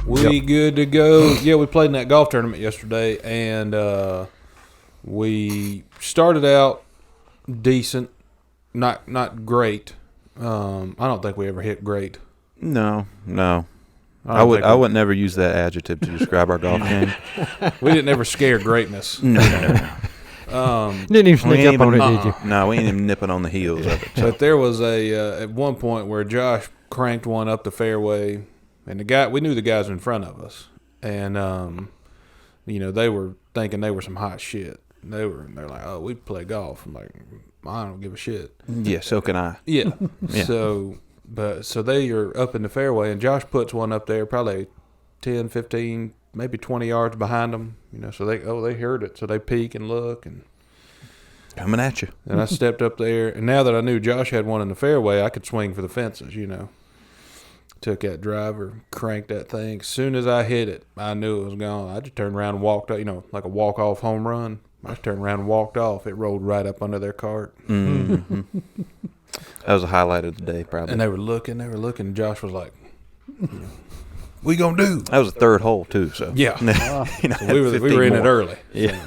We good to go. Yeah, we played in that golf tournament yesterday, and we started out decent, not great. I don't think we ever hit great. No. I would never use that adjective to describe our golf game. We didn't ever scare greatness. No. Didn't even sneak up on it, did you? No, we ain't even nipping on the heels of it. But there was at one point where Josh cranked one up the fairway, and we knew the guys in front of us, and they were thinking they were some hot shit. They're like, oh, we play golf. I'm like, I don't give a shit. Yeah, so can I. Yeah. Yeah. So they are up in the fairway, and Josh puts one up there, probably 10, 15, maybe 20 yards behind them. So they heard it, so they peek and look and coming at you. And I stepped up there, and now that I knew Josh had one in the fairway, I could swing for the fences. Took that driver, cranked that thing. As soon as I hit it, I knew it was gone. I just turned around and walked up, like a walk-off home run. I just turned around and walked off. It rolled right up under their cart. Mm-hmm. That was a highlight of the day, probably. And they were looking. And Josh was like, "We gonna do?" That was the third hole too. So yeah, so we were in it early. Yeah,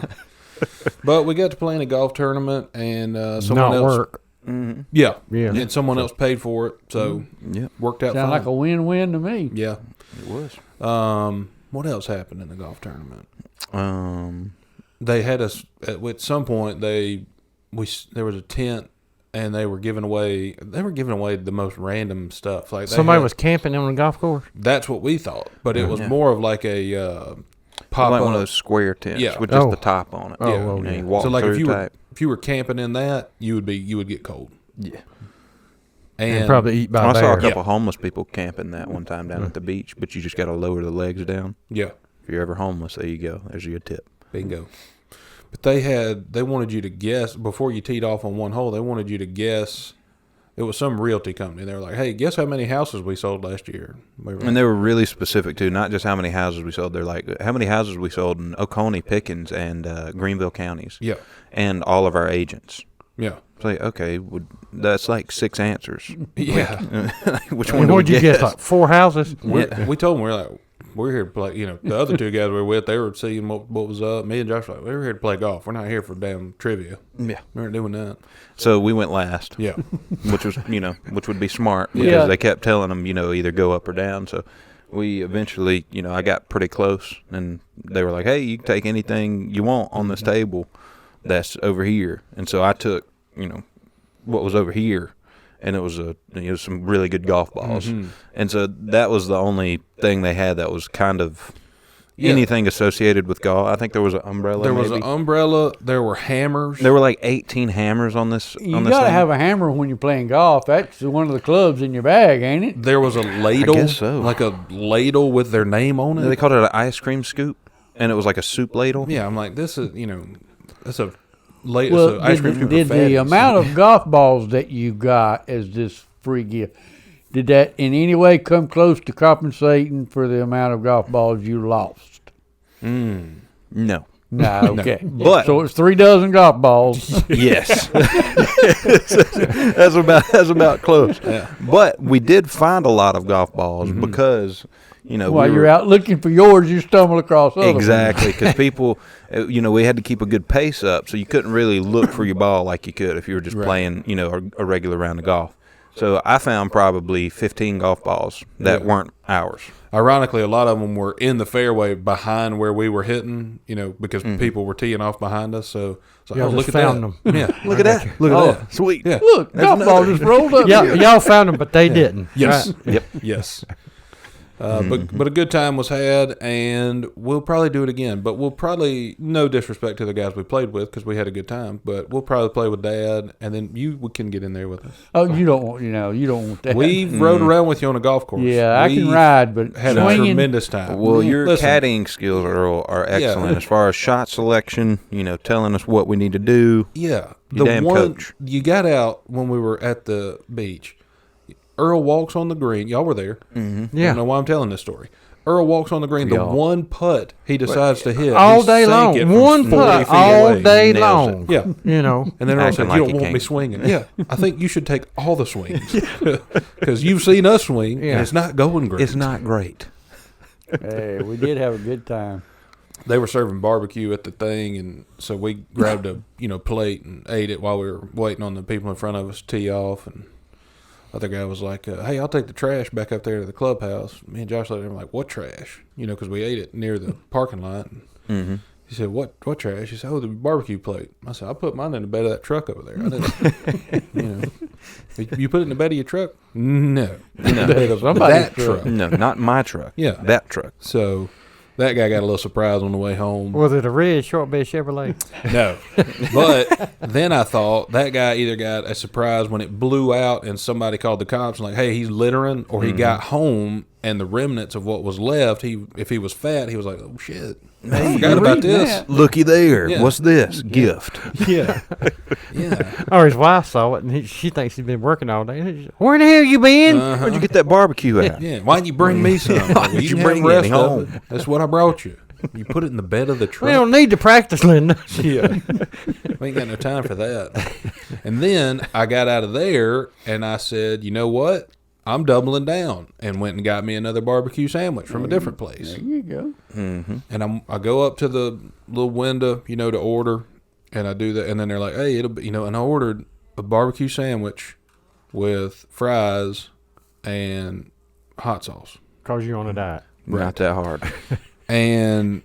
but we got to play in a golf tournament, and someone else work. Mm-hmm. Yeah, and someone else paid for it, so worked out. Sound fine. like a win-win to me. Yeah, it was. What else happened in the golf tournament? They had us at some point. There was a tent, and they were giving away the most random stuff. Like somebody was camping on the golf course. That's what we thought, but it was more of like a pop like up. one of those square tents with just the top on it. You walk so like if you were camping in that, you would get cold. Yeah. And probably eat by I bear. saw a couple homeless people camping that one time down at the beach, but you just got to lower the legs down. Yeah. If you're ever homeless, there you go. There's your tip. Bingo. But they wanted you to guess before you teed off on one hole. They wanted you to guess. It was some realty company. They were like, "Hey, guess how many houses we sold last year?" And they were really specific too, not just how many houses we sold. They're like, how many houses we sold in Oconee, Pickens, and Greenville counties. Yeah. And all of our agents. Yeah. It's like, okay, that's like 6 answers. Yeah. Which one would you guess? Like 4 houses? We told them we're here to play. The other two guys we were with, they were seeing what was up. Me and Josh were like, we're here to play golf. We're not here for damn trivia. Yeah. We aren't doing that. So we went last. Yeah. Which was, which would be smart because they kept telling them, either go up or down. So we eventually, I got pretty close, and they were like, hey, you can take anything you want on this table that's over here. And so I took, what was over here, and it was some really good golf balls. Mm-hmm. And so that was the only thing they had that was kind of anything associated with golf. I think there was an umbrella. There was an umbrella. There were hammers. There were like 18 hammers on this. You got to have a hammer when you're playing golf. That's one of the clubs in your bag, ain't it? There was a ladle. I guess so. Like a ladle with their name on it. They called it an ice cream scoop, and it was like a soup ladle. Yeah, I'm like, this is, that's a Well, ice cream scoop. Did the amount of golf balls that you got as this free gift, did that in any way come close to compensating for the amount of golf balls you lost? No. No, okay. But so it's 3 dozen golf balls. Yes. that's about close. Yeah. But we did find a lot of golf balls because, while you're out looking for yours, you stumble across others. Exactly, because people, we had to keep a good pace up, so you couldn't really look for your ball like you could if you were just playing, a regular round of golf. So I found probably 15 golf balls that weren't ours. Ironically, a lot of them were in the fairway behind where we were hitting, because people were teeing off behind us. So look at found that. them. Yeah, look at that. Look at that. Sweet. Yeah. Look, golf ball just rolled up. Y'all found them, but they didn't. Yes. Right? Yep. Yes. But a good time was had, and we'll probably do it again. But we'll probably, no disrespect to the guys we played with, because we had a good time. But we'll probably play with Dad, and then you can get in there with us. Oh, you don't want that. We've rode around with you on a golf course. Yeah, I can ride, but had a tremendous time. Well, your caddying skills, Earl, are excellent as far as shot selection. Telling us what we need to do. Yeah, coach. You got out when we were at the beach. Earl walks on the green. Y'all were there. Mm-hmm. Yeah. I don't know why I'm telling this story. Earl walks on the green. The one putt he decides to hit all day long. One putt all day long. Yeah. And then Earl said, "You don't want me swinging." Yeah. I think you should take all the swings because you've seen us swing, and it's not going great. It's not great. Hey, we did have a good time. They were serving barbecue at the thing, and so we grabbed a plate and ate it while we were waiting on the people in front of us to tee off. And other guy was like, "Hey, I'll take the trash back up there to the clubhouse." Me and Josh looked at him like, "What trash?" Because we ate it near the parking lot. And he said, "What trash?" He said, "Oh, the barbecue plate." I said, "I put mine in the bed of that truck over there." I didn't, You put it in the bed of your truck? No, in the bed of that truck. No, not my truck. Yeah, that truck. So that guy got a little surprise on the way home. Was it a red short bed Chevrolet? No. But then I thought that guy either got a surprise when it blew out and somebody called the cops and like, hey, he's littering, or he got home and the remnants of what was left, if he was fat, he was like, oh, shit. I forgot about this. Looky there. Yeah. What's this? Gift. Yeah. Yeah. Or his wife saw it, and she thinks he's been working all day. Where the hell you been? Where'd you get that barbecue at? Yeah. Why didn't you bring me some? Why didn't you bring me any home? That's what I brought you. You put it in the bed of the truck. We don't need to practice, Linda. Yeah. We ain't got no time for that. And then I got out of there, and I said, you know what? I'm doubling down, and went and got me another barbecue sandwich from a different place. There you go. Mm-hmm. And I go up to the little window, to order, and I do that, and then they're like, hey, it'll be, and I ordered a barbecue sandwich with fries and hot sauce. Because you're on a diet. Not that hard. And,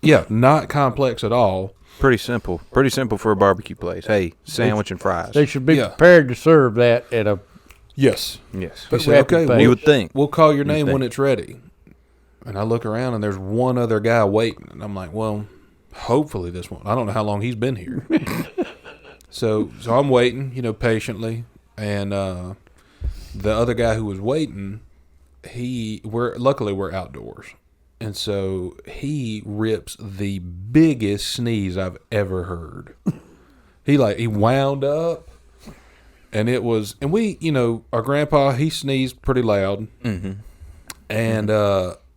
yeah, not complex at all. Pretty simple. Pretty simple for a barbecue place. Hey, sandwich and fries. They should be prepared to serve that at a... Yes. Yes. He said, okay, you would think. We'll call your name when it's ready. And I look around, and there's one other guy waiting. And I'm like, well, hopefully this one. I don't know how long he's been here. So I'm waiting, patiently. And the other guy who was waiting, luckily we're outdoors. And so he rips the biggest sneeze I've ever heard. He wound up. And it was, and we, our grandpa, he sneezed pretty loud. Mm-hmm. And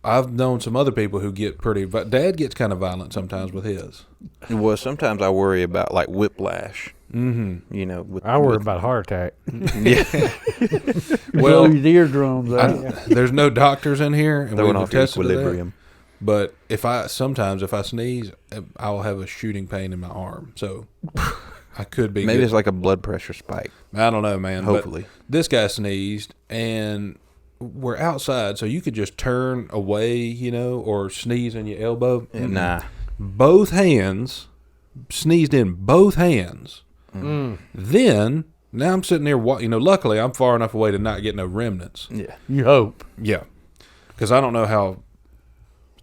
I've known some other people who get but Dad gets kind of violent sometimes with his. Well, sometimes I worry about whiplash. Mm-hmm. I worry about heart attack. Yeah. Well, his eardrums out. There's no doctors in here, and throwing we've off your attested to that. equilibrium. But if I sneeze, I'll have a shooting pain in my arm. So I could be. Maybe it's like a blood pressure spike. I don't know, man. Hopefully. But this guy sneezed, and we're outside, so you could just turn away, or sneeze in your elbow. Nah. Both hands, sneezed in both hands. Then, now I'm sitting there, luckily I'm far enough away to not get no remnants. Yeah. You hope. Yeah. Because I don't know how,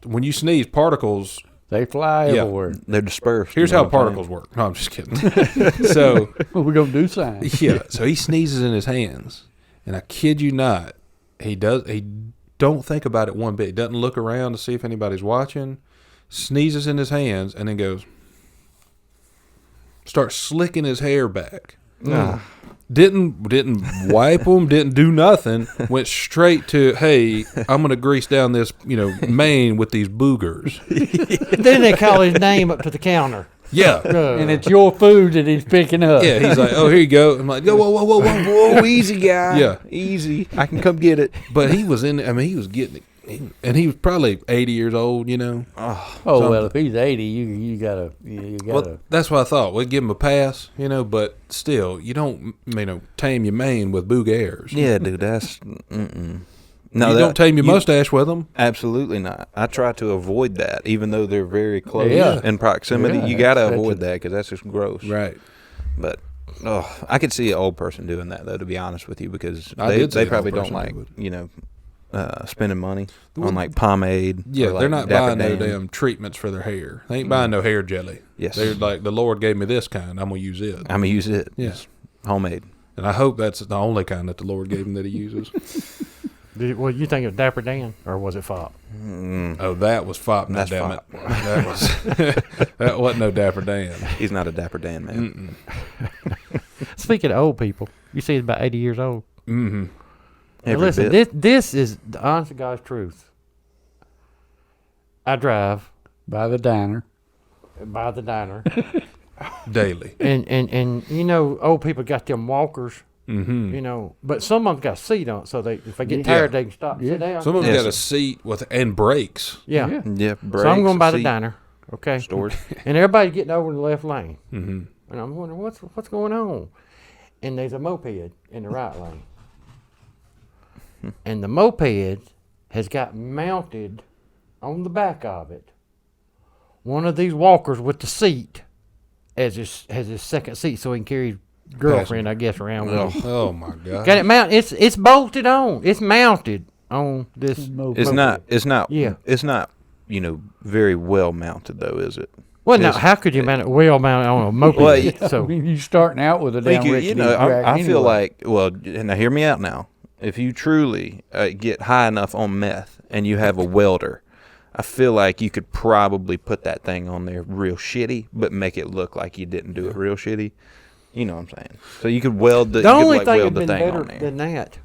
when you sneeze, particles... They fly everywhere. They're dispersed. Here's how particles work. No, I'm just kidding. So... Well, we're going to do science. Yeah. So he sneezes in his hands. And I kid you not, he don't think about it one bit. He doesn't look around to see if anybody's watching. Sneezes in his hands and then goes... Starts slicking his hair back. Didn't wipe them, didn't do nothing. Went straight to, hey, I'm going to grease down this, mane with these boogers. Then they call his name up to the counter. Yeah. And it's your food that he's picking up. Yeah, he's like, oh, here you go. I'm like, whoa, easy, guy. Yeah. Easy. I can come get it. But he was he was getting it. And he was probably 80 years old, Well, if he's 80, you gotta. Well, that's what I thought. We'd give him a pass, but still, you don't, tame your mane with boogers. Yeah, dude, that's. No, you don't tame your mustache with them. Absolutely not. I try to avoid that, even though they're very close in proximity. Yeah, you got to avoid that because that's just gross. Right. But I could see an old person doing that, though, to be honest with you, because they probably don't like, spending money on pomade. Yeah, or they're not Dapper buying no Dan. damn treatments for their hair. They ain't buying no hair jelly. Yes. They're like, the Lord gave me this kind. I'm going to use it. I'm going to use it. Yeah. It's homemade. And I hope that's the only kind that the Lord gave him that he uses. Well, you think of Dapper Dan, or was it Fop? Oh, that was Fop. That's damn Fop. it. That was that wasn't no Dapper Dan. He's not a Dapper Dan, man. Speaking of old people, you see he's about 80 years old. Mm-hmm. Now listen, this is the honest to God's truth. I drive by the diner. Daily. And And old people got them walkers You know, but some of them got a seat on it, so if they get tired, they can stop and sit down. Some of them Yes, got a seat and brakes. Yeah. Yeah, So I'm going by the seat, diner. Okay. storage. And everybody's getting over in the left lane. And I'm wondering what's going on. And there's a moped in the right lane. And the moped has got mounted on the back of it one of these walkers with the seat as his second seat, so he can carry his girlfriend, I guess, around with him. Oh my God! Got it mounted. It's bolted on. It's mounted on this. It's not. Yeah. It's not. You know, very well mounted though, is it? Well, now how could you mount it well mounted on a moped? Well, So I mean, you're starting out with a damn You know, I feel like, well, now hear me out now. If you truly get high enough on meth and you have a welder, I feel like you could probably put that thing on there real shitty, but make it look like you didn't do it real shitty. You know what I'm saying? So you could weld the. The only thing weld that'd the been thing better on there. than that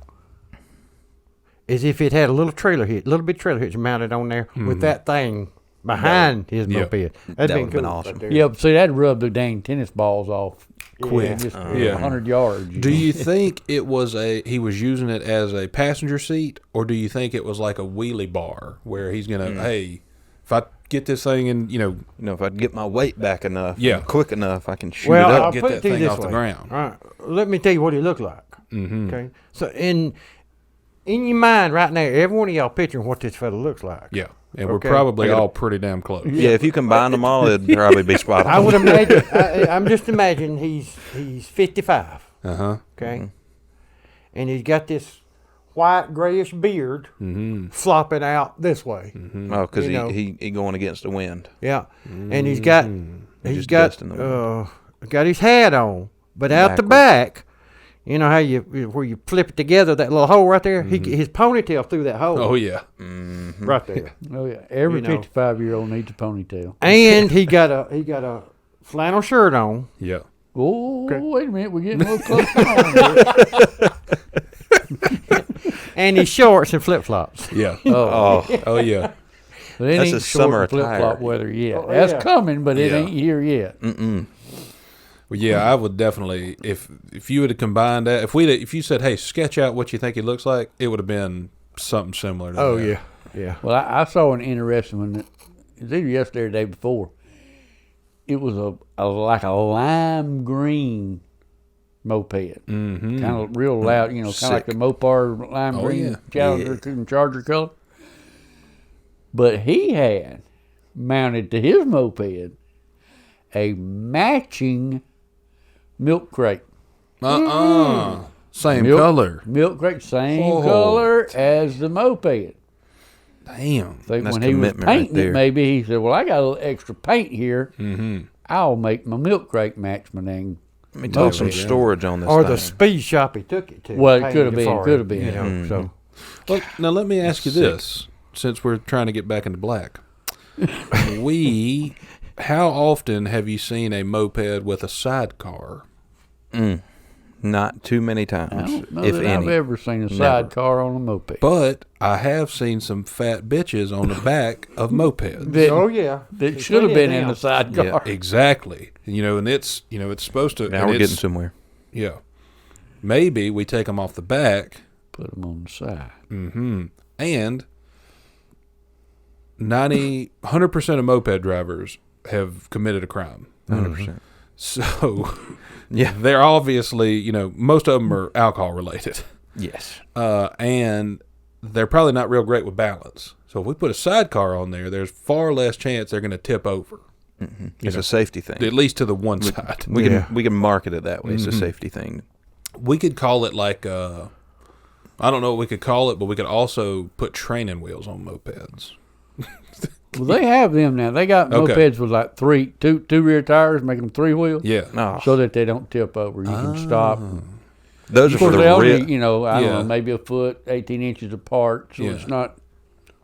is if it had a little trailer hitch, little bit trailer hitch mounted on there with that thing behind his moped. That'd That been would've been cool. awesome. Right there. Yeah, but see, that'd rub the dang tennis balls off Quick. just Yeah. 100 yards. Do you think it was he was using it as a passenger seat, or do you think it was like a wheelie bar where he's gonna, hey, if I get this thing in, You know, if I get my weight back enough, Yeah. quick enough, I can shoot Well, it I'll up. get put that it to you thing this off the way. ground. All right, let me tell you what he looked like. Okay, so in your mind right now, every one of y'all picturing what this fella looks like. Yeah, and we're Okay. probably all pretty damn close. Yeah, if you combine them all, it'd probably be spot on. I would imagine. I'm just imagining he's 55. Okay, and he's got this white grayish beard flopping out this way. Oh, because you know. he going against the wind. Yeah, and he's got Just dusting the got his hat on, but out the Backwards. back, you know how where you flip it together, that little hole right there. His ponytail through that hole. Oh yeah, Right there. Oh yeah, every You know. 55-year-old needs a ponytail. And he got a flannel shirt on. yeah. Oh, wait a minute, we're getting a little close to home here. And his shorts and flip flops. Yeah. Oh, Oh yeah. But it That's ain't a summer flip flop attire. weather yet. Oh, That's yeah. coming, but it Yeah. ain't here yet. Well, yeah, I would definitely if you would have combined that, if you said, hey, sketch out what you think he looks like, it would have been something similar. To that. yeah. Well, I saw an interesting one. It was either yesterday or the day before. It was like a lime green moped, kind of real loud, kind of like Sick. the Mopar lime Oh, green yeah. Charger color. But he had mounted to his moped a matching milk crate. Same Milk- color. Milk crate, same Oh. color as the moped. Damn. Think That's when he was commitment right painting it, there. maybe he said, "Well, I got a little extra paint here. I'll make my milk crate match my dang." Let me talk some yeah. storage on this Or thing. the speed shop he took it to. Well, it paid could have been, for could it, have been. You know, so. Well, now let me ask you this, since we're trying to get back into black. How often have you seen a moped with a sidecar? Not too many I times, don't know if that I've any. ever seen a sidecar on a moped. But I have seen some fat bitches on the back of mopeds. That, Oh yeah. that should have been in the sidecar. Yeah. Exactly. And it's supposed to. Now and we're it's- getting somewhere. Yeah. Maybe we take them off the back, Put them on the side. and 100% of moped drivers have committed a crime. 100%. So, Yeah. they're obviously, most of them are alcohol related. Yes. And they're probably not real great with balance. So if we put a sidecar on there, there's far less chance they're going to tip over, It's a safety thing. at least to the one side. We can market it that way. It's a safety thing. We could call it like, I don't know what we could call it, but we could also put training wheels on mopeds. Well, they have them now. They got Okay. mopeds with like two rear tires, making them three wheel, Yeah. Oh, so that they don't tip over. You can stop. those are Of for course, the they only, real. I don't Yeah. know, maybe a foot, 18 inches apart, so Yeah. it's not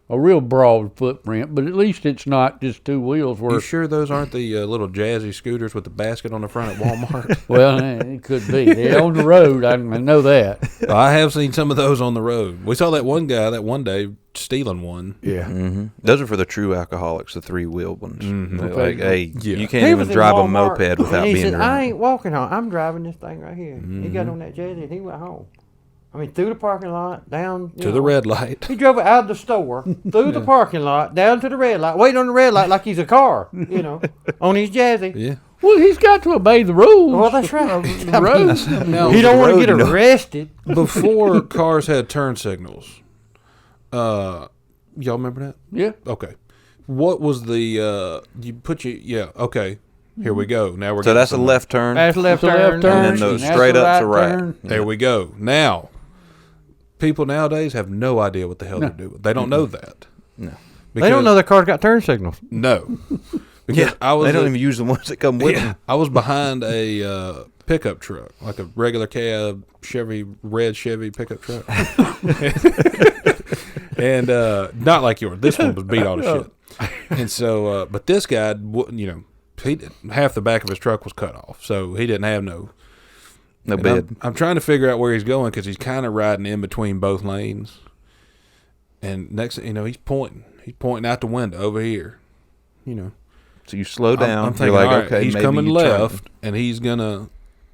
a real broad footprint, but at least it's not just two wheels where, You sure those aren't the little jazzy scooters with the basket on the front at Walmart? well, it could be. They're on the road, I know that. I have seen some of those on the road. We saw that one guy that one day stealing one. Yeah. Those are for the true alcoholics, the 3-wheeled ones. They're like, hey, Yeah. you can't He even was in drive a Walmart, moped without and he being said, drunk. I ain't walking home. I'm driving this thing right here. He got on that Jazzy and he went home. I mean, through the parking lot, down To the red light. He drove it out of the store, through the parking lot, down to the red light, waiting on the red light like he's a car, on his Jazzy. Yeah. Well, he's got to obey the rules. Well, that's right. The roads. Now, He don't want to road, get no. arrested. before cars had turn signals, y'all remember that? Yeah. Okay. What was the okay. Here we go. Now we're So getting that's a somewhere. left turn. That's left That's a turn. left turn. And then the that's straight a up's a right. turn. There we go. Now, people nowadays have no idea what the hell they're doing. They don't know that. No. They don't know their car's got turn signals. No. Because Yeah, I was they don't even use the ones that come with them. I was behind a pickup truck, like a regular cab red Chevy pickup truck, and not like yours. This one was beat all to shit. And so, but this guy, half the back of his truck was cut off, so he didn't have no No and bed. I'm trying to figure out where he's going because he's kind of riding in between both lanes. And next, he's pointing. He's pointing out the window over here. So you slow down. I'm thinking, you're like, all right, okay, he's maybe coming you left, and he's gonna.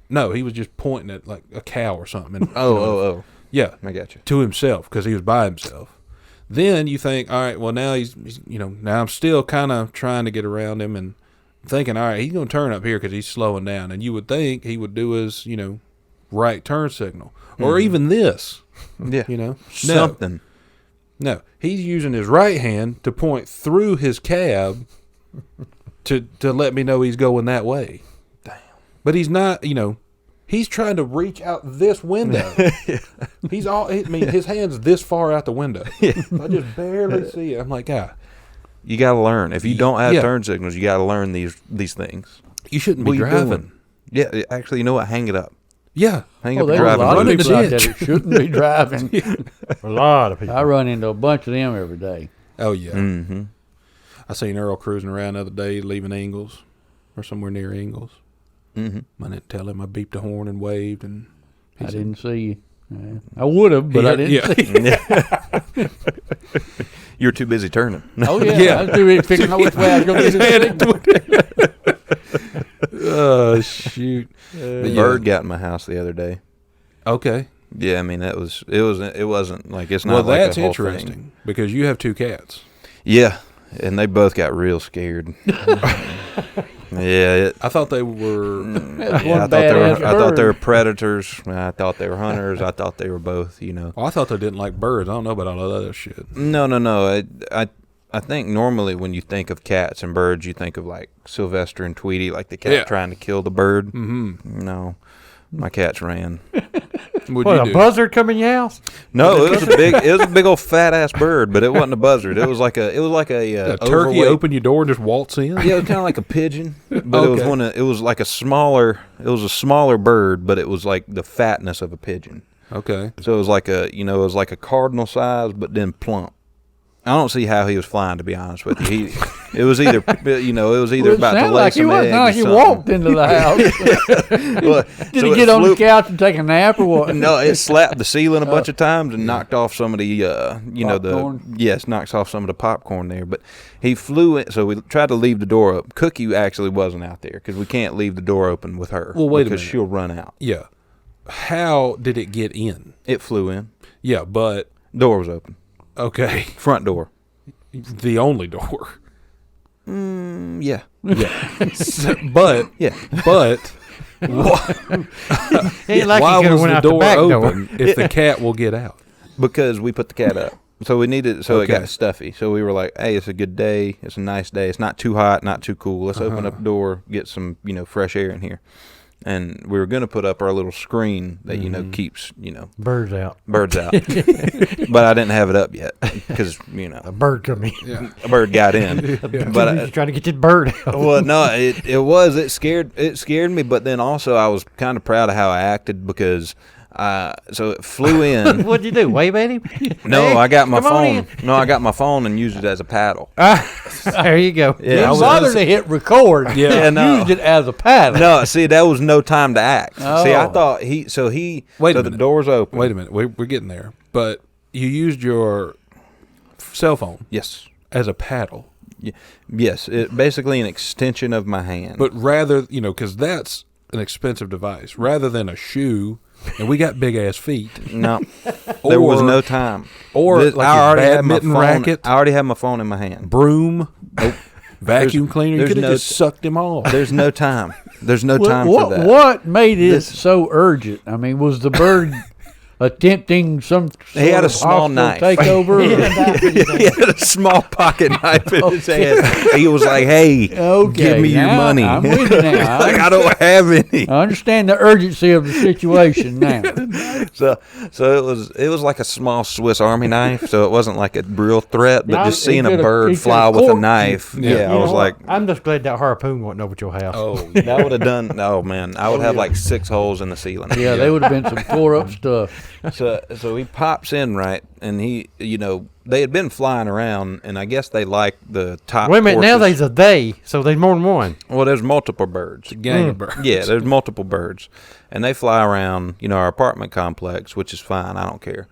No, he was just pointing at like a cow or something. And, Oh. yeah, I got you. to himself because he was by himself. Then you think, all right, well now he's now I'm still kind of trying to get around him and thinking, all right, he's gonna turn up here because he's slowing down, and you would think he would do his right turn signal or even this, Yeah. Something. No, he's using his right hand to point through his cab to let me know he's going that way. Damn. But he's not, he's trying to reach out this window. His hand's this far out the window. I just barely see it. I'm like, You got to learn. If you don't have Yeah. turn signals, you got to learn these things. you shouldn't What be you driving. doing? Yeah, actually, you know what? Hang it up. Yeah. Hang Oh, up your there's a driving lot of Running people out ditch. there that shouldn't be driving. A lot of people. I run into a bunch of them every day. Oh, yeah. Mm-hmm. I seen Earl cruising around the other day leaving Ingalls or somewhere near Ingalls. Mm-hmm. I didn't tell him. I beeped a horn and waved, and I didn't see you. Yeah. I would have, but I didn't see you. You're too busy turning. Oh, yeah. Yeah. I was too busy figuring out which way I was going to get it. Oh, shoot. The bird got in my house the other day. Okay. Yeah, I mean it wasn't like it's not Well, like that's a whole interesting thing. because you have two cats. Yeah, and they both got real scared. Yeah, I thought they were. That's yeah, one badass I thought they were bird. predators. I thought they were hunters. I thought they were both. Well, I thought they didn't like birds. I don't know about all that other shit. No. I think normally when you think of cats and birds, you think of like Sylvester and Tweety, like the cat Yeah. trying to kill the bird. Mm-hmm. No, my cats ran. What'd What, you a do? buzzard come in your house? No, it was a big old fat ass bird, but it wasn't a buzzard. It was like a A turkey overweight- open your door and just waltz in? Yeah, it was kind of like a pigeon, but Okay. it was like a smaller bird, but it was like the fatness of a pigeon. Okay. So it was like a cardinal size, but then plump. I don't see how he was flying, to be honest with you. It was either Well, it about to sounded lay like he some was. eggs. No, or he something. walked into the house. Well, Did so he it get on flew- the couch and take a nap or what? No, it slapped the ceiling a bunch of times and knocked off some of the, Popcorn? knocks off some of the popcorn there. But he flew in, so we tried to leave the door up. Cookie actually wasn't out there because we can't leave the door open with her. Well, wait a because minute. she'll run out. Yeah. How did it get in? It flew in. Yeah, but Door was open. okay. Front door. The only door. Yeah. Yeah. But Yeah. Ain't like why he could have was went the out the door back door. open if the cat will get out? Because we put the cat up. So we needed, so it Okay. got stuffy. So we were like, hey, it's a good day. It's a nice day. It's not too hot, not too cool. Let's open up the door, get some, fresh air in here. And we were going to put up our little screen that, keeps, Birds out. birds out. But I didn't have it up yet because, A bird come in. Yeah. a bird got in. But He's trying to get this bird out. well, no, it scared me. But then also I was kind of proud of how I acted because so it flew in. What'd you do? Wave at him? No, Hey, I got my come on phone. No, I got my phone and used it as a paddle. There you go. Yeah, I Didn't was bother gonna to hit record. Yeah, no. Used it as a paddle. No, see, that was no time to act. See, I Oh. thought Wait a so the minute. door's open. Wait a minute. We're getting there. But you used your cell phone Yes. as a paddle. Yes. It basically an extension of my hand. But rather, because that's an expensive device, rather than a shoe, and we got big ass feet. No, there was no time. Or like I already had my badminton phone. racket, I already had my phone in my hand. broom, vacuum cleaner. You there's could have no just sucked him off. There's no time. There's no time for that. What made it so urgent? I mean, was the bird attempting some He had sort a of small hostile knife. takeover? He had a small pocket knife in his hand. He was like, "Hey, Okay, give me your now money." I'm with you now. Like, I don't have any. I understand the urgency of the situation now. So it was like a small Swiss Army knife. So it wasn't like a real threat, but Now, just he seeing a could've- bird he fly could've with a corked you. knife. Yeah. Yeah, I was like, I'm just glad that harpoon wasn't over at your house. Oh, that would have done. Oh man, I would have like 6 holes in the ceiling. Yeah, they would have been some tore up stuff. So he pops in, right, and he, they had been flying around, and I guess they like the top. Wait a minute, now portions. there's a they, so there's more than one. Well, there's multiple birds. a gang of birds. Yeah, there's multiple birds, and they fly around, our apartment complex, which is fine. I don't care,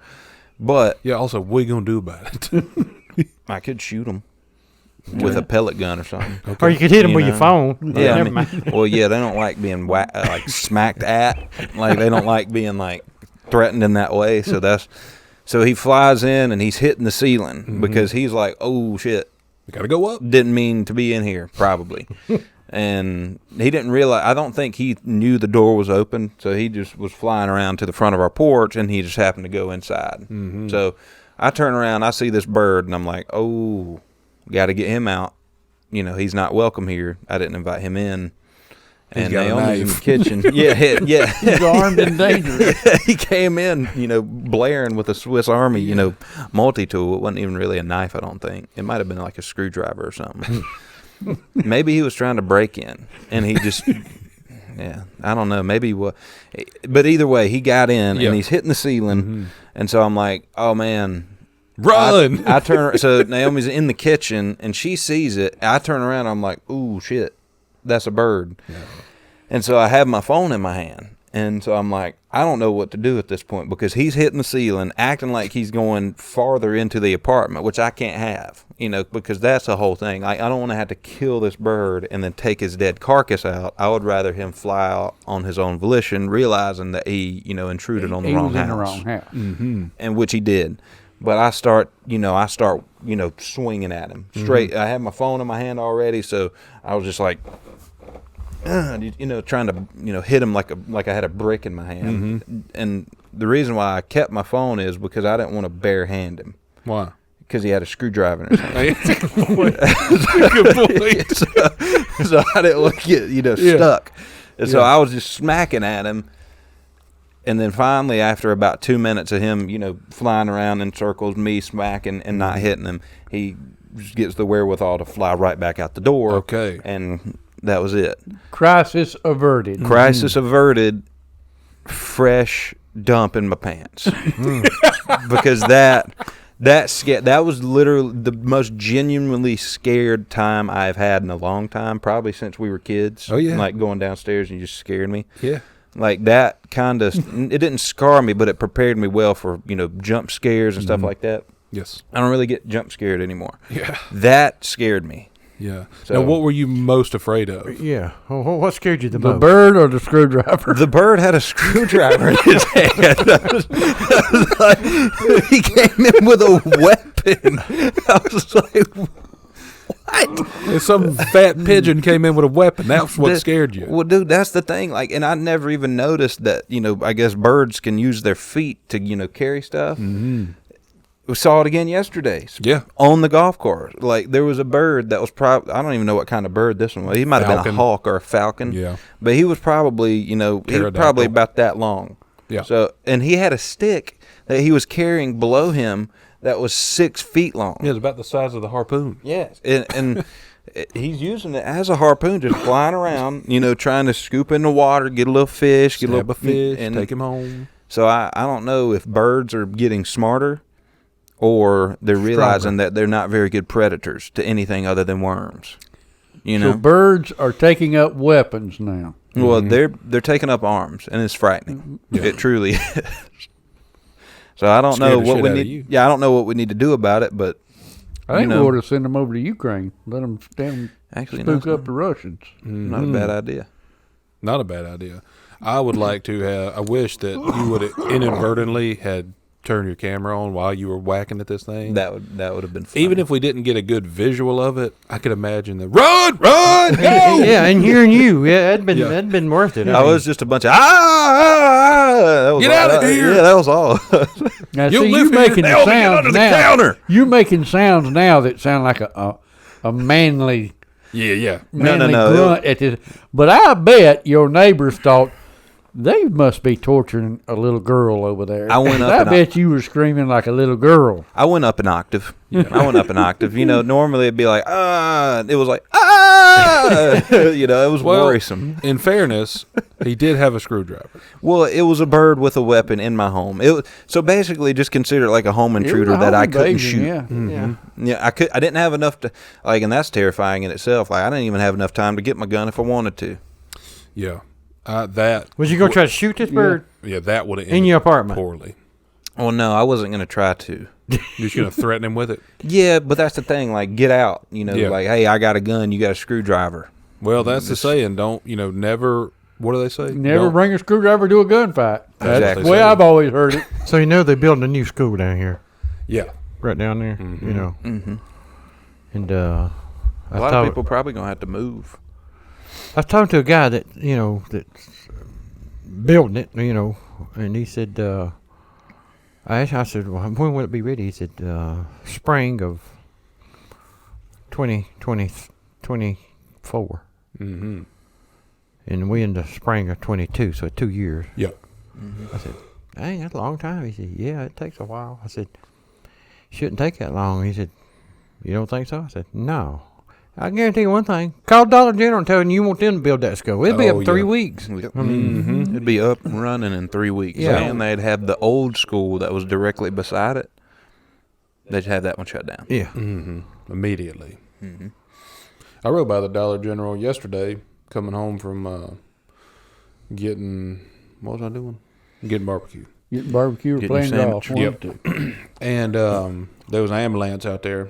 but Yeah. Also, what are you gonna do about it? I could shoot them with a pellet gun or something. Or you could hit them You with your know. phone. Yeah, Never mind. well, yeah, they don't like being like smacked at. Like they don't like being like threatened in that way. So he flies in and he's hitting the ceiling because he's like, oh shit, We gotta go up. didn't mean to be in here probably. And he didn't realize, I don't think he knew the door was open. So he just was flying around to the front of our porch and he just happened to go inside. So I turn around, I see this bird and I'm like, oh, got to get him out. He's not welcome here. I didn't invite him in. He's And got a Naomi's in the knife. kitchen. Yeah. He's armed and dangerous. He came in, blaring with a Swiss Army, multi-tool. It wasn't even really a knife, I don't think. It might have been like a screwdriver or something. Maybe he was trying to break in, and he just, yeah, I don't know. Maybe what, but either way, he got in, Yeah. and he's hitting the ceiling, and so I'm like, oh man. Run! I turn, so Naomi's in the kitchen, and she sees it. I turn around, I'm like, ooh, shit, that's a bird. Yeah. And so I have my phone in my hand. And so I'm like, I don't know what to do at this point because he's hitting the ceiling, acting like he's going farther into the apartment, which I can't have, because that's the whole thing. I don't want to have to kill this bird and then take his dead carcass out. I would rather him fly out on his own volition, realizing that he, intruded on the He wrong was house. in the wrong house. And which he did. But I start, swinging at him straight. I had my phone in my hand already, so I was just like, trying to, hit him like I had a brick in my hand. And the reason why I kept my phone is because I didn't want to bare hand him Why? because he had a screwdriver in his hand. That's a good point. That's a good point. so I didn't want to get, stuck. And so I was just smacking at him. And then finally, after about 2 minutes of him, flying around in circles, me smacking and not hitting him, he just gets the wherewithal to fly right back out the door. Okay. And that was it. Crisis averted. Crisis averted. Fresh dump in my pants. Because that was literally the most genuinely scared time I've had in a long time, probably since we were kids. Oh, yeah. Like going downstairs and you just scared me. Yeah. Like that kind of, it didn't scar me, but it prepared me well for, jump scares and stuff like that. Yes. I don't really get jump scared anymore. Yeah. That scared me. Yeah. So- Now, what were you most afraid of? Yeah. What scared you the The most? bird or the screwdriver? The bird had a screwdriver in his hand. I was like, he came in with a weapon. I was like, what? If some fat pigeon came in with a weapon, that's what scared you. Well, dude, that's the thing. Like, and I never even noticed that, I guess birds can use their feet to, carry stuff. Mm-hmm. We saw it again yesterday. Yeah. On the golf course. Like, there was a bird that was probably, I don't even know what kind of bird this one was. He might have been a Falcon. hawk or a falcon. Yeah. But he was probably, he was probably about that long. Yeah. So, and he had a stick that he was carrying below him that was 6 feet long. Yeah, it's about the size of the harpoon. Yes. And he's using it as a harpoon, just flying around, trying to scoop in the water, get a little fish, get Stab a fish, and take him home. So I don't know if birds are getting smarter or they're realizing that they're not very good predators to anything other than worms. So birds are taking up weapons now. Well, they're taking up arms, and it's frightening. Yeah. It truly is. So I don't Scared know the what shit we out of need. you. Yeah, I don't know what we need to do about it, but I think we ought to send them over to Ukraine. Let them actually spook up the Russians. Not a bad idea. Not a bad idea. I would like to have. I wish that you would have inadvertently had turned your camera on while you were whacking at this thing. That would have been fun. Even if we didn't get a good visual of it, I could imagine the run, go! Yeah, and hearing you, that'd been worth it. I was just a bunch of that was Get all, out of here! Yeah, that was all. Now, You'll see, live you're making here. sounds Under the now. counter. You're making sounds now that sound like a manly, Yeah. manly No. grunt at this. But I bet your neighbors thought they must be torturing a little girl over there. I went up I and bet you were screaming like a little girl. I went up an octave. I went up an octave. Normally it'd be like, it was like, it was worrisome. In fairness, he did have a screwdriver. Well, it was a bird with a weapon in my home. So basically just consider it like a home intruder It was a that I home couldn't invasion, shoot. Yeah. Yeah. Yeah, I didn't have enough to, and that's terrifying in itself. Like, I didn't even have enough time to get my gun if I wanted to. Yeah. That. Was you gonna try to shoot this bird Yeah, that would have in your apartment? poorly. Well, no, I wasn't going to try to. You're just going to threaten him with it? Yeah, but that's the thing. Like, get out. Yeah. Like, hey, I got a gun. You got a screwdriver. Well, that's the saying. Don't, never, what do they say? Never Don't- bring a screwdriver to a gunfight. That's Exactly. the way I've always heard it. So they're building a new school down here, Yeah. right down there. Mm-hmm. And A lot of people probably going to have to move. I was talking to a guy that that's building it, and he said, I said, well, when will it be ready? He said, spring of 2024. Mm-hmm. And we in the spring of 22, so 2 years. Yep. I said, dang, that's a long time. He said, yeah, it takes a while. I said, shouldn't take that long. He said, you don't think so? I said, no. I guarantee you one thing. Call Dollar General and tell them you want them to build that school. It'll be up in 3 weeks. Yep. Mm-hmm. It'd be up and running in 3 weeks. Yeah. And they'd have the old school that was directly beside it. They'd have that one shut down. Yeah. Mm-hmm. Immediately. Mm-hmm. I rode by the Dollar General yesterday, coming home from getting, what was I doing? Getting barbecue. Getting barbecue or Getting playing your golf. sandwich. one of the two. And there was an ambulance out there,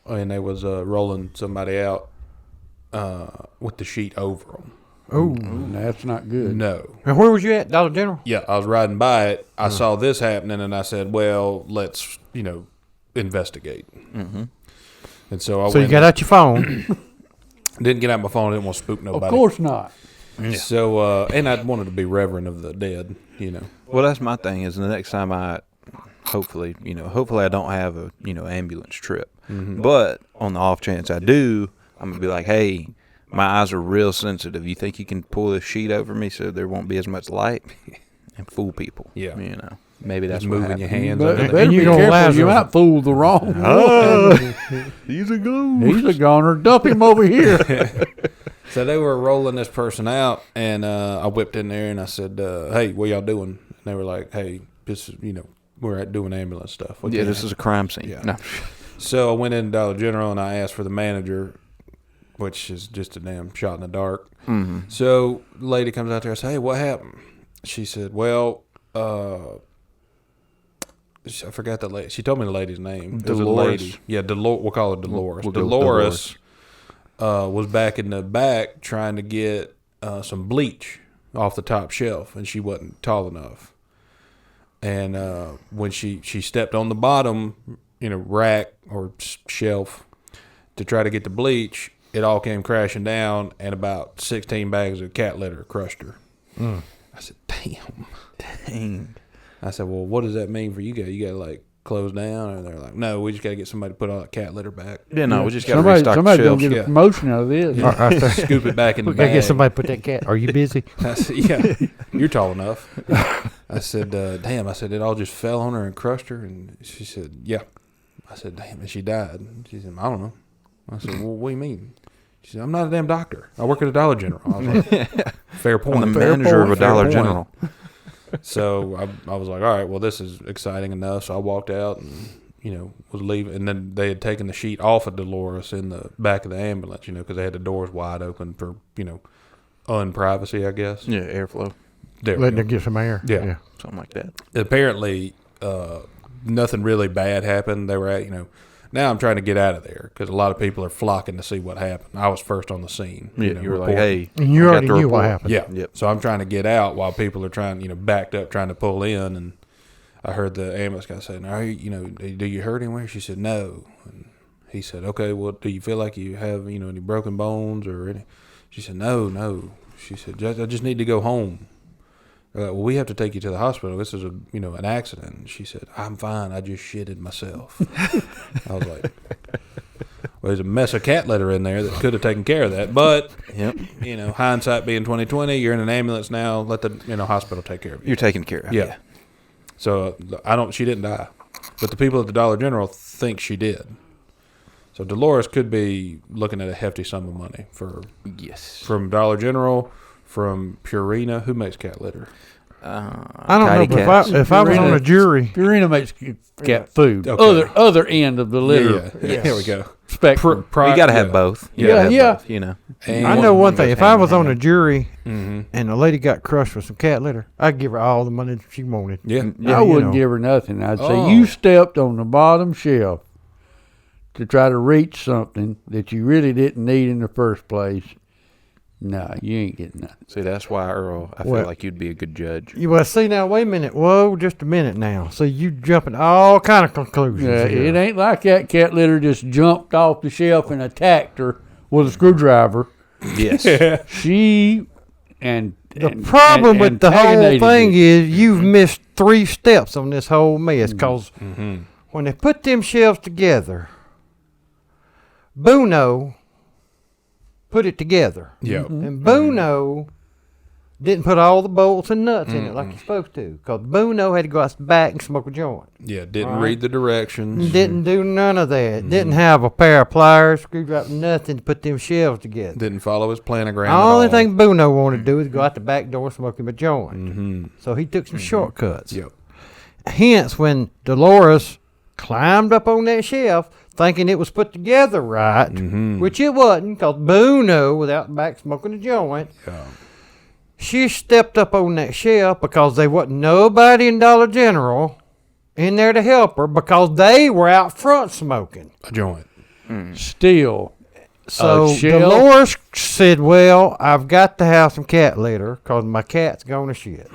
and they was rolling somebody out with the sheet over them. Oh. That's not good. No. And where was you at, Dollar General? Yeah, I was riding by it. I saw this happening, and I said, well, let's, investigate. Mm-hmm. And so I So you went. got out your phone. Didn't get out my phone. I didn't want to spook nobody. Of course not. So, and I wanted to be reverent of the dead, Well, that's my thing is the next time hopefully I don't have a, ambulance trip. Mm-hmm. But on the off chance I do, I'm going to be like, hey, my eyes are real sensitive. You think you can pull this sheet over me so there won't be as much light? And fool people. Yeah. Maybe that's Just what moving your happened. hands But under better there. And you be gonna careful. Lazarus. You might fool the wrong one. He's a ghost. He's a goner. Dump him over here. So they were rolling this person out, and I whipped in there and I said, hey, what y'all doing? And they were like, hey, this is, we're doing ambulance stuff. Yeah, this is a crime scene. Yeah. No. So I went in Dollar General and I asked for the manager, which is just a damn shot in the dark. Mm-hmm. So the lady comes out there. I say, hey, what happened? She said, well, I forgot the lady. She told me the lady's name. It was a Dolores. lady. Yeah, we'll call her Dolores. We'll go with Dolores was back in the back trying to get some bleach off the top shelf, and she wasn't tall enough. And when she stepped on the bottom, rack or shelf to try to get the bleach, it all came crashing down, and about 16 bags of cat litter crushed her. I said, damn. Dang. I said, well, what does that mean for you guys? You got to, like, close down? And they're like, no, we just got to get somebody to put all that cat litter back. Yeah, no, we just got to Somebody's restock the gonna shelves. get a Yeah. promotion out of this. Scoop it back in the We gotta bag. get somebody to put that cat. Are you busy? I said, yeah, you're tall enough. I said, damn. I said, it all just fell on her and crushed her. And she said, yeah. I said, damn, and she died. She said, I don't know. I said, well, what do you mean? She said, I'm not a damn doctor. I work at a Dollar General. I was like, fair point. I'm the Fair manager of a point, fair Dollar point. General. So I was like, all right, well, this is exciting enough. So I walked out and, was leaving. And then they had taken the sheet off of Dolores in the back of the ambulance, because they had the doors wide open for, unprivacy, I guess. Yeah, airflow. There we Letting go. her get some air. Now I'm trying to get out of there because a lot of people are flocking to see what happened. I was first on the scene. You were like, hey, And you I got already the knew what report. happened. Yeah. Yep. So I'm trying to get out while people are trying, backed up trying to pull in. And I heard the ambulance guy say, "Are you, do you hurt anywhere?" She said, "No." And he said, "Okay, well, do you feel like you have, any broken bones or any?" She said, "No." She said, "I just need to go home." Well, we have to take you to the hospital. This is an accident. And she said, "I'm fine. I just shitted myself." I was like, well, there's a mess of cat litter in there that could have taken care of that. But, Yep. hindsight being 2020, you're in an ambulance now. Let the hospital take care of you. You're taken care of. Yeah. So she didn't die. But the people at the Dollar General think she did. So Dolores could be looking at a hefty sum of money from Dollar General, from Purina. Who makes cat litter? I don't know, but if I was on a jury, Purina makes cat food. Okay. Other end of the litter. Yeah. Here we go. Spectrum. You got to have both. You gotta have both, And I know one thing. If I was on a jury Mm-hmm. and a lady got crushed with some cat litter, I'd give her all the money she wanted. Yeah. I wouldn't give her nothing. I'd say you stepped on the bottom shelf to try to reach something that you really didn't need in the first place. No, you ain't getting nothing. See, that's why, Earl, I feel like you'd be a good judge. Well, see now, wait a minute. Whoa, just a minute now. So you jumping all kind of conclusions. Yeah, here. it ain't like that cat litter just jumped off the shelf and attacked her with a screwdriver. Yes. She and The problem with the whole antagonated thing it. is you've missed 3 steps on this whole mess. Because when they put them shelves together, Buno put it together. Yeah. And Buno didn't put all the bolts and nuts in it like you're supposed to. Because Buno had to go out the back and smoke a joint. Yeah. Didn't read the directions. Didn't do none of that. Didn't have a pair of pliers, screwdriver, nothing to put them shelves together. Didn't follow his planogram The at all. only thing Buno wanted to do was go out the back door and smoke him a joint. So he took some shortcuts. Yep. Hence, when Dolores climbed up on that shelf, thinking it was put together right, which it wasn't, because Buno, without the back smoking a joint, she stepped up on that shelf because there wasn't nobody in Dollar General in there to help her because they were out front smoking. A joint. Still. So shelf? Dolores said, "Well, I've got to have some cat litter because my cat's going to shit."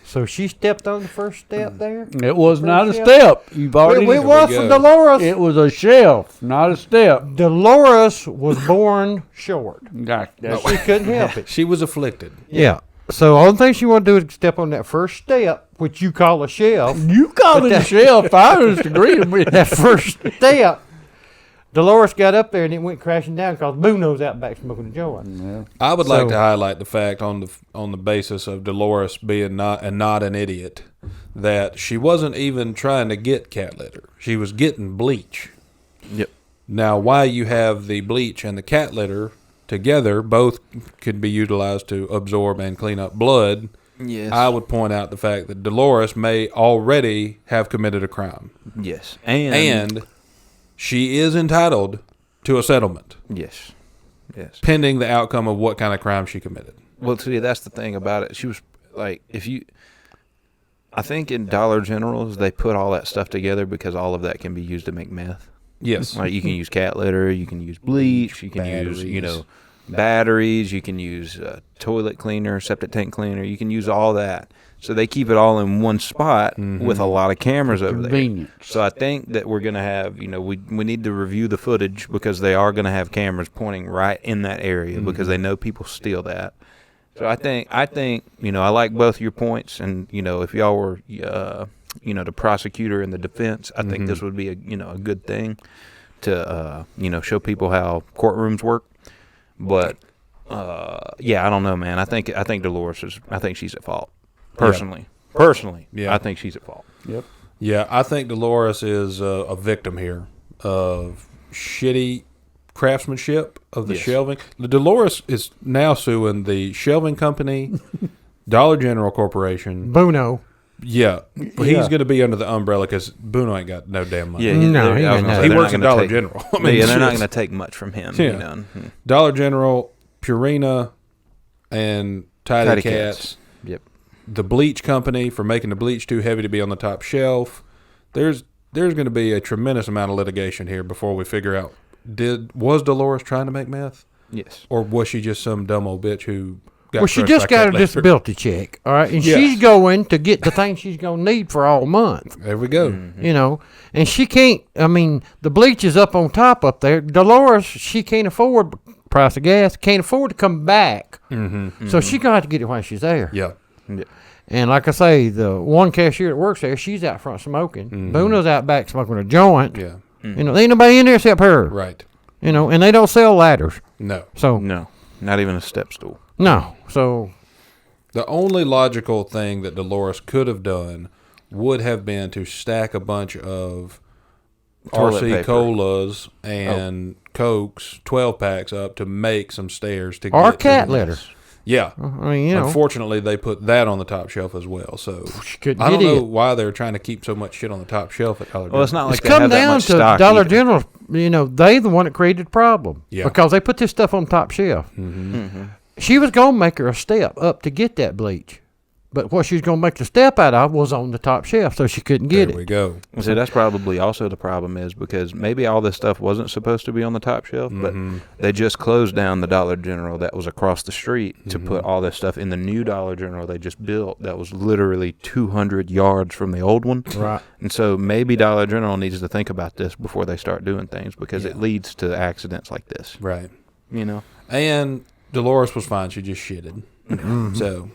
So she stepped on the first step there. It was not a shelf? step. You've already. It was for Dolores. It was a shelf, not a step. Dolores was born short. That's She couldn't help it. She was afflicted. Yeah. So the only thing she wanted to do is step on that first step, which you call a shelf. You call it a shelf. I was agreeing with That first step, Dolores got up there and it went crashing down because Buno's out back smoking a joint. I would like to highlight the fact on the basis of Dolores being not an idiot, that she wasn't even trying to get cat litter. She was getting bleach. Yep. Now, why you have the bleach and the cat litter together, both could be utilized to absorb and clean up blood. Yes. I would point out the fact that Dolores may already have committed a crime. Yes. And she is entitled to a settlement. Yes. Pending the outcome of what kind of crime she committed. Well, see, that's the thing about it. She was like, I think in Dollar Generals, they put all that stuff together because all of that can be used to make meth. Yes. Like you can use cat litter, you can use bleach, you can use, batteries, you can use toilet cleaner, septic tank cleaner, you can use all that. So they keep it all in one spot with a lot of cameras over there. So I think that we're going to have, we need to review the footage because they are going to have cameras pointing right in that area because they know people steal that. So I think I like both your points, and if y'all were the prosecutor and the defense, I think this would be a good thing to show people how courtrooms work. But I don't know, man. I think Dolores she's at fault. Personally, Yeah. I think she's at fault. Yep. Yeah, I think Dolores is a victim here of shitty craftsmanship of the shelving. Dolores is now suing the shelving company, Dollar General Corporation. Buno. Yeah, but he's going to be under the umbrella because Buno ain't got no damn money. Yeah, he works at Dollar General. I mean, they're not going to take much from him. Yeah. Dollar General, Purina, and Tidy Cats. Yep. The bleach company for making the bleach too heavy to be on the top shelf. there's going to be a tremendous amount of litigation here before we figure out was Dolores trying to make meth, Yes. or was she just some dumb old bitch who got Well, she crushed just by got a cat litter? disability check, all right, and Yeah. she's going to get the things she's going to need for all month. There we go. You know, and she can't. I mean, the bleach is up on top up there. Dolores, she can't afford price of gas. Can't afford to come back. So she's gonna have to get it while she's there. Yeah. Yeah. And like I say, the one cashier that works there, she's out front smoking. Bruno's out back smoking a joint. Yeah. You know, there ain't nobody in there except her. Right. You know, and they don't sell ladders. No. So No, not even a step stool. no. So The only logical thing that Dolores could have done would have been to stack a bunch of Toilet RC paper. Colas and Cokes, 12 packs up to make some stairs to or get cat to litter. Yeah. I mean, you know, Unfortunately, they put that on the top shelf as well. So she couldn't I don't get know it. why they're trying to keep so much shit on the top shelf at Dollar Well, it's General. not like It's they come have that down much to stock Dollar either. General. You know, they the one that created the problem. Yeah. Because they put this stuff on top shelf. She was gonna make her a step up to get that bleach, but what she was gonna make the step out of was on the top shelf, so she couldn't get There we it. go. So that's probably also the problem is because maybe all this stuff wasn't supposed to be on the top shelf, but they just closed down the Dollar General that was across the street to put all this stuff in the new Dollar General they just built that was literally 200 yards from the old one. Right. And so maybe Dollar General needs to think about this before they start doing things because it leads to accidents like this. Right. You know? And Dolores was fine. She just shitted. So,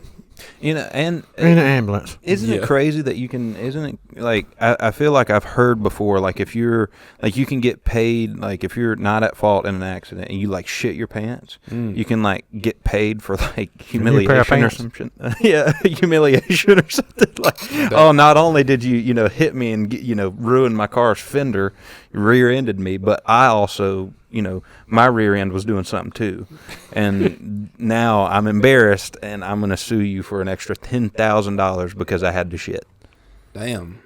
You know, and In an ambulance. isn't Yeah. it crazy that you can, isn't it, like, I feel like I've heard before, like, if you're, like, you can get paid, like, if you're not at fault in an accident and you, like, shit your pants, you can, like, get paid for, like, new pair of humiliation or pants. something. Yeah, humiliation or something. Like, oh, not only did you, you know, hit me and, you know, ruin my car's fender, rear-ended me, but I also, you know, my rear end was doing something too. And now I'm embarrassed and I'm going to sue you for an extra $10,000 because I had to shit. damn.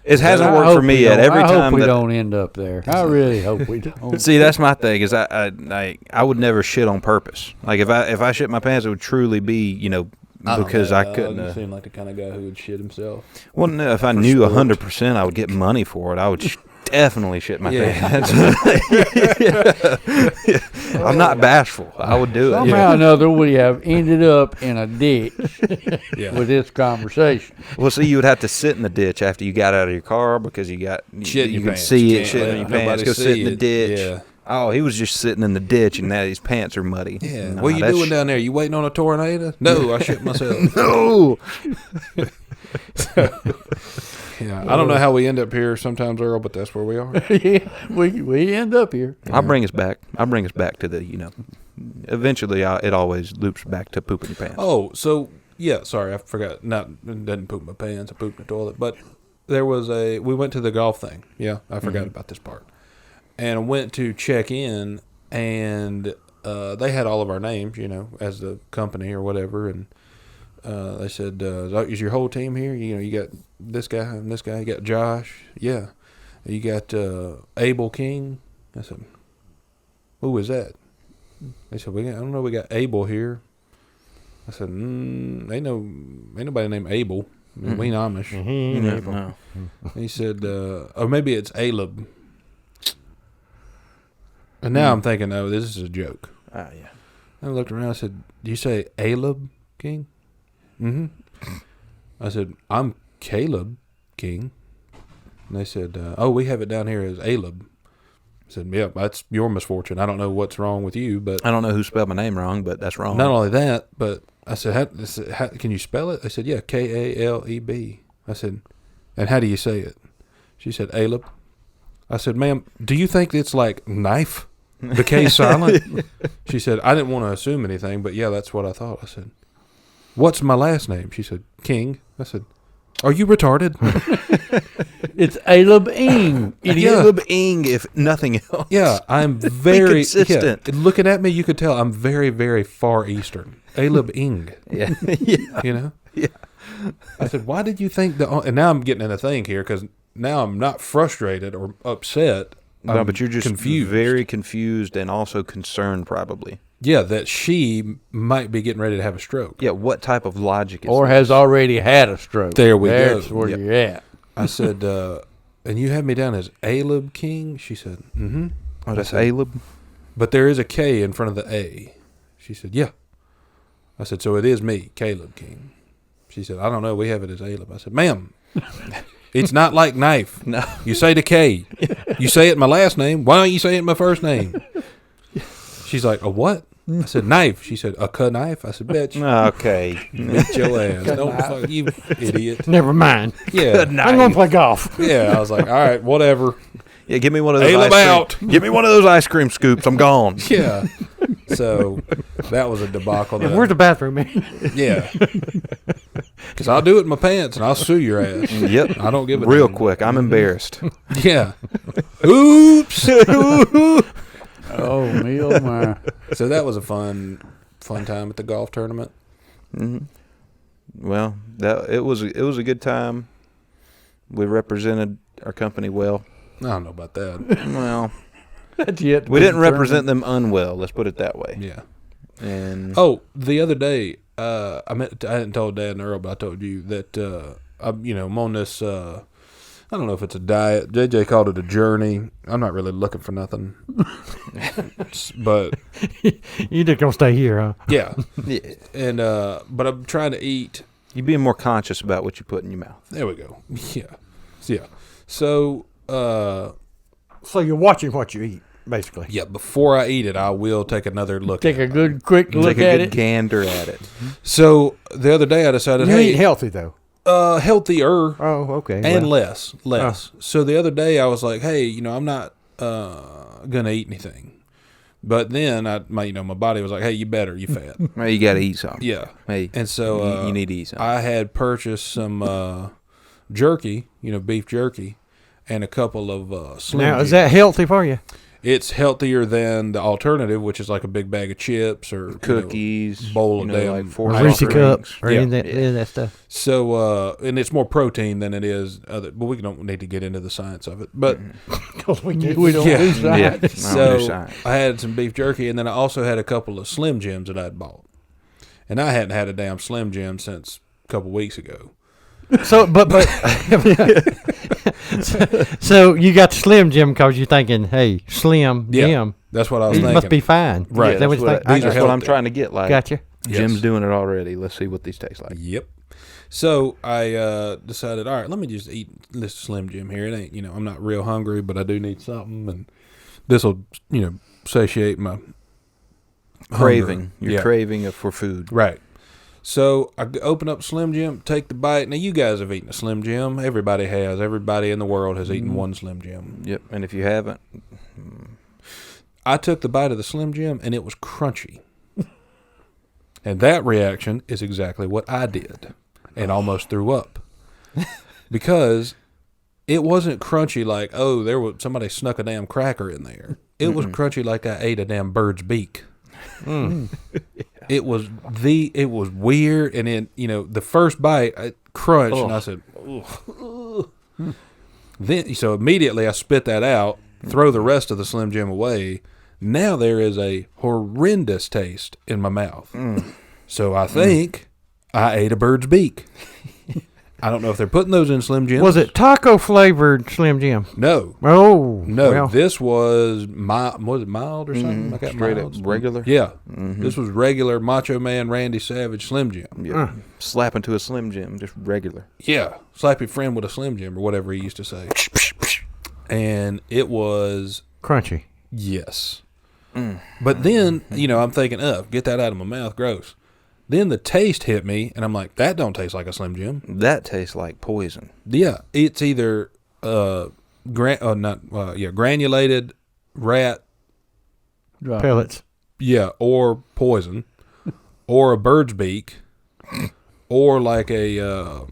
It hasn't I worked hope for me we yet. don't- Every I time hope we that, don't end up there. I really hope we don't. see, that's my thing is I would never shit on purpose. Like if I shit my pants, it would truly be, you know, because I couldn't. You seem like the kind of guy who would shit himself. Well, no, if I knew 100% I would get money for it, I would definitely shit my pants. I'm not bashful. I would do it. Somehow or another, we have ended up in a ditch Yeah. with this conversation. Well, see, you would have to sit in the ditch after you got out of your car because you got Shit in you your could pants. see You it can't shit in let your nobody pants. Go sit see in the it. ditch. Yeah. Oh, he was just sitting in the ditch, and now his pants are muddy. Yeah. Nah, What are you that's doing down there? You waiting on a tornado? No, I shit myself. No. Yeah. I don't know how we end up here sometimes, Earl, but that's where we are. Yeah, we end up here. I'll bring us back. I'll bring us back to the, you know, eventually it always loops back to pooping your pants. Oh, so yeah, sorry, I forgot. Didn't poop my pants. I pooped in the toilet. But there was we went to the golf thing. Yeah, I forgot about this part. And went to check in, and they had all of our names, you know, as the company or whatever. And they said, "Is your whole team here? You know, you got this guy and this guy. You got Josh, yeah. You got Abel King." I said, "Who is that?" They said, I don't know. We got Abel here. I said, ain't nobody named Abel. I mean, we ain't Amish. No. He said, or maybe it's Aleb. And now I'm thinking, oh, this is a joke. Ah, yeah. I looked around. I said, "Do you say Aleb King?" Mm-hmm. I said, "I'm Caleb King." And they said, "Oh, we have it down here as Aleb." I said, "Yeah, that's your misfortune. I don't know what's wrong with you, but I don't know who spelled my name wrong, but that's wrong. not only that, but I said, how can you spell it?" They said, "Yeah, Kaleb." I said, "And how do you say it?" She said, "Aleb." I said, "Ma'am, do you think it's like knife? The K silent?" She said, "I didn't want to assume anything, but yeah, that's what I thought." I said, "What's my last name?" She said, "King." I said, "Are you retarded?" It's Aleb Ing. Yeah. Caleb Ing, if nothing else. Yeah, I'm very consistent. Yeah, looking at me, you could tell I'm very, very far eastern. Aleb Ing. Yeah. Yeah. You know? Yeah. I said, "Why did you think and now I'm getting in a thing here because now I'm not frustrated or upset. No, I'm but you're just confused. very confused and also concerned, probably. Yeah, that she might be getting ready to have a stroke. Yeah, what type of logic is Or this? has already had a stroke. There we go. That's where Yep. you're at. I said, and you have me down as Aleb King? She said, mm-hmm. Oh, that's Aleb? But there is a K in front of the A. She said, yeah. I said, so it is me, Caleb King. She said, I don't know. We have it as Aleb. I said, ma'am, it's not like knife. No. You say the K. You say it in my last name. Why don't you say it in my first name? She's like, a what? I said, knife. She said, a knife? I said, bitch. Okay. Bitch your ass. Don't fuck you, idiot. Never mind. Yeah. I'm going to play golf. Yeah. I was like, all right, whatever. Yeah, give me one of those Aleb out. Give me one of those ice cream scoops. I'm gone. Yeah. So that was a debacle. And where's the bathroom, man? Yeah. Because I'll do it in my pants and I'll sue your ass. Yep. I don't give a Real damn. quick. I'm embarrassed. Yeah. Oops. Oh, me, oh, my. So that was a fun time at the golf tournament. Mm-hmm. Well, it was a good time. We represented our company well. I don't know about that. Well, That's yet to we be didn't represent determined. them unwell. Let's put it that way. Yeah. And Oh, the other day, I hadn't told Dad and Earl, but I told you that I'm on this. I don't know if it's a diet. JJ called it a journey. I'm not really looking for nothing, but You just going to stay here, huh? yeah. yeah, And but I'm trying to eat. you're being more conscious about what you put in your mouth. There we go. Yeah. So So you're watching what you eat, basically. yeah. Before I eat it, I will take another look. Take at a it. good, quick look Take a at good it. gander at it. So the other day, I decided, You hey, eat healthy, though. healthier. Oh, okay. And well, less. So the other day I was like, hey, I'm not gonna eat anything. But then my body was like, hey, you better, you fat. Well, you got to eat something. Yeah. Hey, And so you need to eat something. I had purchased some jerky, beef jerky, and a couple of Slim now, is Jims. that healthy for you? It's healthier than the alternative, which is like a big bag of chips or Cookies, bowl of damn like Or 4 ice Reese cream. cups or Yeah. any of that stuff? So, and it's more protein than it is other. But we don't need to get into the science of it. But Because we We don't Yeah. do Yeah. science. I don't do so science. I had some beef jerky, and then I also had a couple of Slim Jims that I'd bought. And I hadn't had a damn Slim Jim since a couple weeks ago. So, but so you got the Slim Jim because you're thinking, hey, Slim Yeah, Jim, That's what I was he thinking. must be fine. Right. Is that what that's you what, think? I these are that's what I'm healthy. trying to get. Like, Gotcha. Yes. Jim's doing it already. Let's see what these taste like. Yep. So I decided, all right, let me just eat this Slim Jim here. It ain't, I'm not real hungry, but I do need something, and this will, satiate my Craving. hunger. You're Yeah. craving for food. Right. So I open up Slim Jim, take the bite. Now you guys have eaten a Slim Jim. Everybody has. Everybody in the world has eaten one Slim Jim. Yep. And if you haven't, I took the bite of the Slim Jim, and it was crunchy. And that reaction is exactly what I did, and almost threw up, because it wasn't crunchy like, oh, somebody snuck a damn cracker in there. It was crunchy like I ate a damn bird's beak. It was weird, and then the first bite I crunched, and I said, ugh. Then so immediately I spit that out, throw the rest of the Slim Jim away. Now there is a horrendous taste in my mouth. So I think I ate a bird's beak. I don't know if they're putting those in Slim Jims. Was it taco flavored Slim Jim? No. Oh, No, well, this was was it mild or something? Like that, straight up mild? regular. Yeah, this was regular Macho Man Randy Savage Slim Jim. Yeah. Slap into a Slim Jim, just regular. Yeah, slap your friend with a Slim Jim or whatever he used to say. And it was crunchy. yes, but then I'm thinking, get that out of my mouth, gross. Then the taste hit me, and I'm like, that don't taste like a Slim Jim. That tastes like poison. Yeah, it's either granulated rat, Right. Pellets. yeah, or poison, or a bird's beak, or like a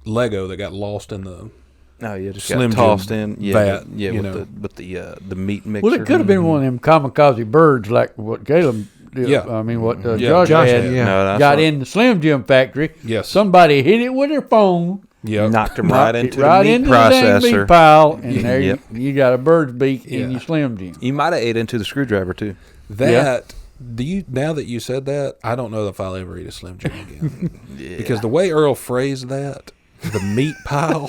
Lego that got lost in the. Oh, yeah, just Slim got tossed Jim in. Yeah, vat, yeah, you with know. the meat mixture. Well, it could have been one of them kamikaze birds like what Caleb did. Yeah. I mean, what Yeah, Josh had, had. yeah. No, that's Got not- in the Slim Jim factory. Yes. Somebody hit it with their phone. Yeah. knocked him right knocked it into right the meat into the dang processor. meat pile, and there Yep. you got a bird's beak in Yeah. your Slim Jim. You might have ate into the screwdriver too. That now that you said that, I don't know if I'll ever eat a Slim Jim again. Because the way Earl phrased that, the meat pile,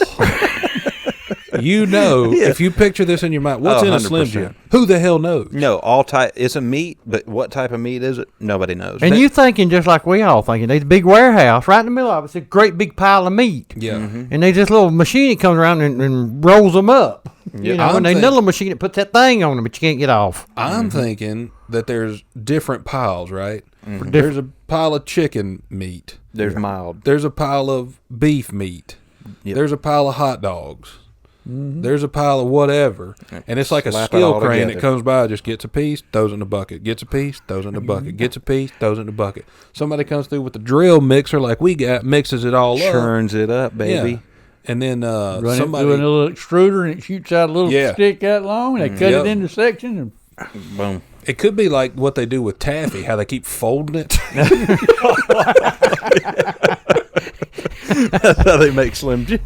You know, if you picture this in your mind, what's in a Slim 100%. Jim? Who the hell knows? No, all type. It's a meat, but what type of meat is it? Nobody knows. And you thinking just like we all thinking. There's a big warehouse right in the middle of it. It's a great big pile of meat. Yeah. And there's this little machine that comes around and rolls them up. You know, and they little machine that puts that thing on them, but you can't get off. I'm thinking that there's different piles, right? There's a pile of chicken meat. There's mild. There's a pile of beef meat. Yep. There's a pile of hot dogs. There's a pile of whatever. And it's like a Slap it skill all crane together. that comes by, just gets a piece, throws it in the bucket, gets a piece, throws it in the bucket, gets a piece, throws it in the bucket. Somebody comes through with the drill mixer like we got, mixes it all up. Churns it up, baby. Yeah. And then Run it somebody... through a little extruder and it shoots out a little stick that long. They cut it into sections. And Boom. It could be like what they do with taffy, how they keep folding it. That's how they make Slim Jim.